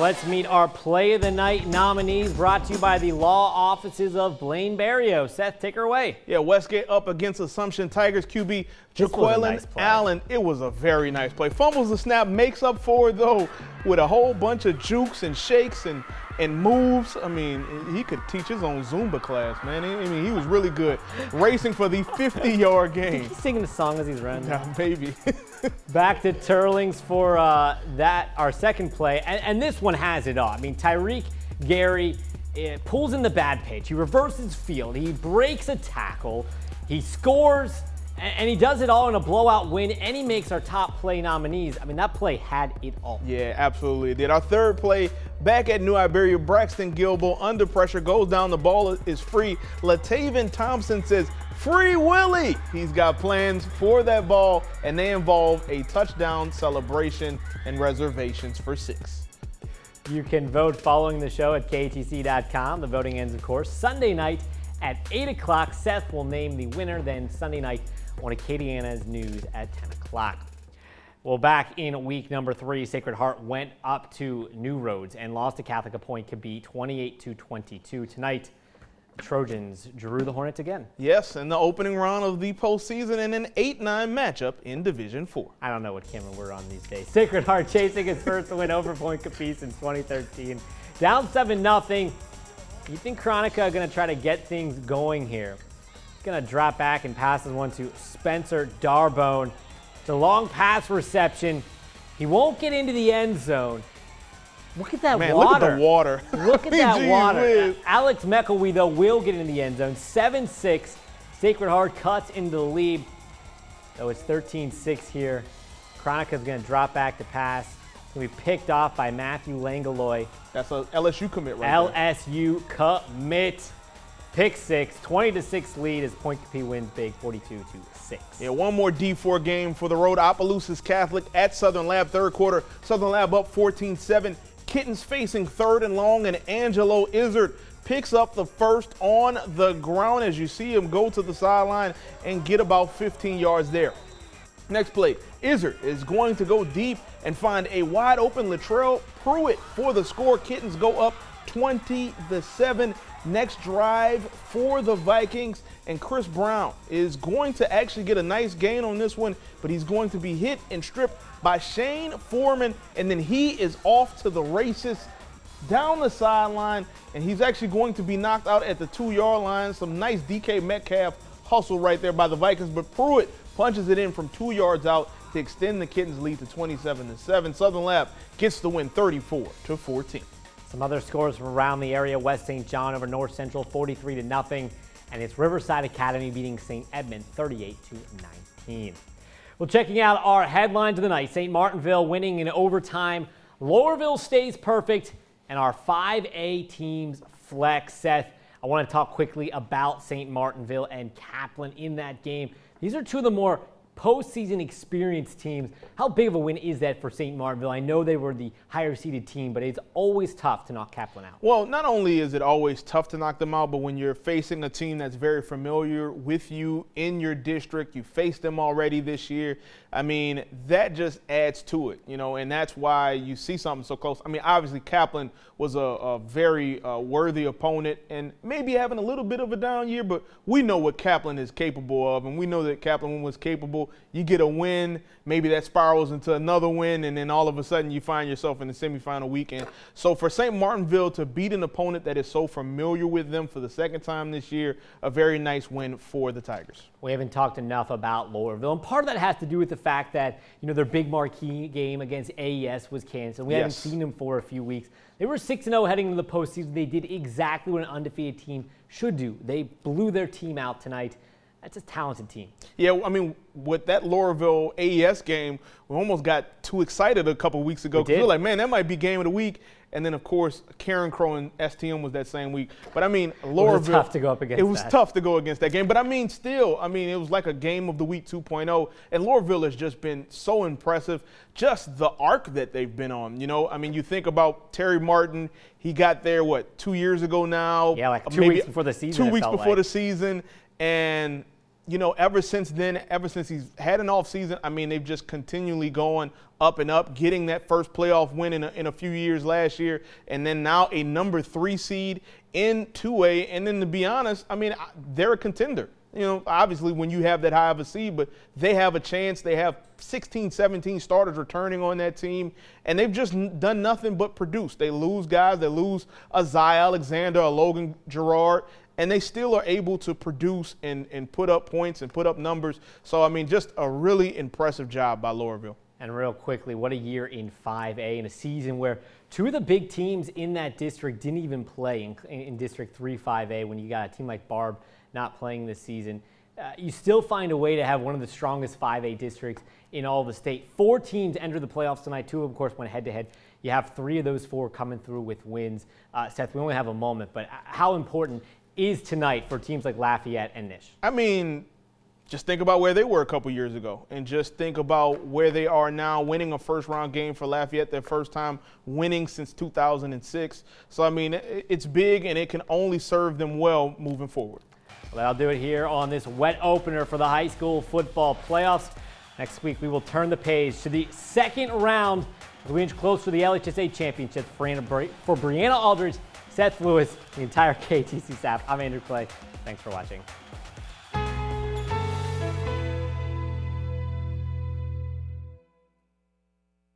Let's meet our Play of the Night nominees, brought to you by the law offices of Blaine Berrio. Seth, take her away. Yeah, Westgate up against Assumption Tigers QB Jaqueline Allen. It was a very nice play. Fumbles the snap, makes up for it, though, with a whole bunch of jukes and shakes and moves. I mean, he could teach his own Zumba class, man. I mean, he was really good. Racing for the 50-yard gain. He's singing the song as he's running. Yeah, maybe. Back to Turlings for our second play, and this one has it all. I mean, Tyreek Gary pulls in the bad pitch. He reverses field. He breaks a tackle. He scores, and he does it all in a blowout win, and he makes our top play nominees. I mean, that play had it all. Yeah, absolutely it did. Our third play, back at New Iberia, Braxton Gilbo under pressure, goes down, the ball is free. Latavian Thompson says, "Free Willie!" He's got plans for that ball, and they involve a touchdown celebration and reservations for 6. You can vote following the show at KATC.com. The voting ends, of course, Sunday night at 8 o'clock. Seth will name the winner, then Sunday night on Acadiana's News at 10 o'clock. Well, back in week number 3, Sacred Heart went up to New Roads and lost to Catholic a point to beat 28-22. Tonight, Trojans drew the Hornets again. Yes, in the opening round of the postseason in an 8-9 matchup in Division 4. I don't know what camera we're on these days. Sacred Heart chasing its first win over Point Capiz in 2013. Down 7-0. You think Chronica are going to try to get things going here? He's going to drop back and passes one to Spencer Darbone. It's a long pass reception. He won't get into the end zone. Look at that water. Look at the water. Look at that water. Alex McElwee, though, will get in the end zone. 7-6. Sacred Heart cuts into the lead. Though it's 13-6 here. Chronica's going to drop back to pass. It's going to be picked off by Matthew Langaloy. That's a LSU commit right there. LSU commit. Pick 6. 20-6 lead as Point Capiz wins big, 42-6. Yeah, one more D4 game for the road. Opelousas Catholic at Southern Lab, third quarter. Southern Lab up 14-7. Kittens facing 3rd and long, and Angelo Izzard picks up the first on the ground as you see him go to the sideline and get about 15 yards there. Next play, Izzard is going to go deep and find a wide open Latrell Pruitt for the score. Kittens go up 20-7. Next drive for the Vikings, and Chris Brown is going to actually get a nice gain on this one, but he's going to be hit and stripped by Shane Foreman, and then he is off to the races down the sideline, and he's actually going to be knocked out at the 2-yard line. Some nice DK Metcalf hustle right there by the Vikings, but Pruitt punches it in from 2 yards out to extend the Kittens' lead to 27-7. Southern Lab gets the win 34-14. Some other scores from around the area. West St. John over North Central 43-0, and it's Riverside Academy beating St. Edmund 38-19. Well, checking out our headlines of the night, St. Martinville winning in overtime. Lowerville stays perfect, and our 5A teams flex. Seth, I want to talk quickly about St. Martinville and Kaplan in that game. These are two of the more postseason experienced teams. How big of a win is that for St. Martinville? I know they were the higher seeded team, but it's always tough to knock Kaplan out. Well, not only is it always tough to knock them out, but when you're facing a team that's very familiar with you in your district, you faced them already this year. I mean, that just adds to it, you know, and that's why you see something so close. I mean, obviously Kaplan was a very worthy opponent and maybe having a little bit of a down year, but we know what Kaplan is capable of, and we know that Kaplan was capable. You get a win, maybe that spirals into another win, and then all of a sudden you find yourself in the semifinal weekend. So for St. Martinville to beat an opponent that is so familiar with them for the second time this year, a very nice win for the Tigers. We haven't talked enough about Lowerville, and part of that has to do with the fact that, you know, their big marquee game against AES was canceled. We haven't seen them for a few weeks. They were 6-0 heading into the postseason. They did exactly what an undefeated team should do. They blew their team out tonight. That's a talented team. Yeah, I mean, with that Lowerville AES game, we almost got too excited a couple weeks ago. We were like, man, that might be game of the week. And then, of course, Karen Crow and STM was that same week. But, I mean, Lowerville. It was tough to go up against It was tough to go against that game. But, I mean, still, I mean, it was like a game of the week 2.0. And Lowerville has just been so impressive. Just the arc that they've been on, you know. I mean, you think about Terry Martin. He got there, 2 years ago now? Yeah, like 2 weeks before the season. 2 weeks before the season. And you know, ever since then, ever since he's had an off season, I mean, they've just continually gone up and up, getting that first playoff win in a few years last year, and then now a number 3 seed in 2A. And then to be honest, I mean, they're a contender. You know, obviously when you have that high of a seed, but they have a chance. They have 16, 17 starters returning on that team, and they've just done nothing but produce. They lose guys. They lose a Zy Alexander, a Logan Gerard, and they still are able to produce and put up points and put up numbers. So, I mean, just a really impressive job by Lowerville. And real quickly, what a year in 5A, in a season where 2 of the big teams in that district didn't even play in District 3 5A. When you got a team like Barb not playing this season, you still find a way to have one of the strongest 5A districts in all of the state. 4 teams entered the playoffs tonight. 2 of them, of course, went head-to-head. You have 3 of those 4 coming through with wins. Seth, we only have a moment, but how important is tonight for teams like Lafayette and Nish? I mean, just think about where they were a couple years ago, and just think about where they are now, winning a first-round game for Lafayette, their first time winning since 2006. So, I mean, it's big, and it can only serve them well moving forward. Well, that'll do it here on this wet opener for the high school football playoffs. Next week, we will turn the page to the second round as we inch closer to the LHSA championship. For Brianna Aldridge, Seth Lewis, the entire KATC staff, I'm Andrew Clay. Thanks for watching.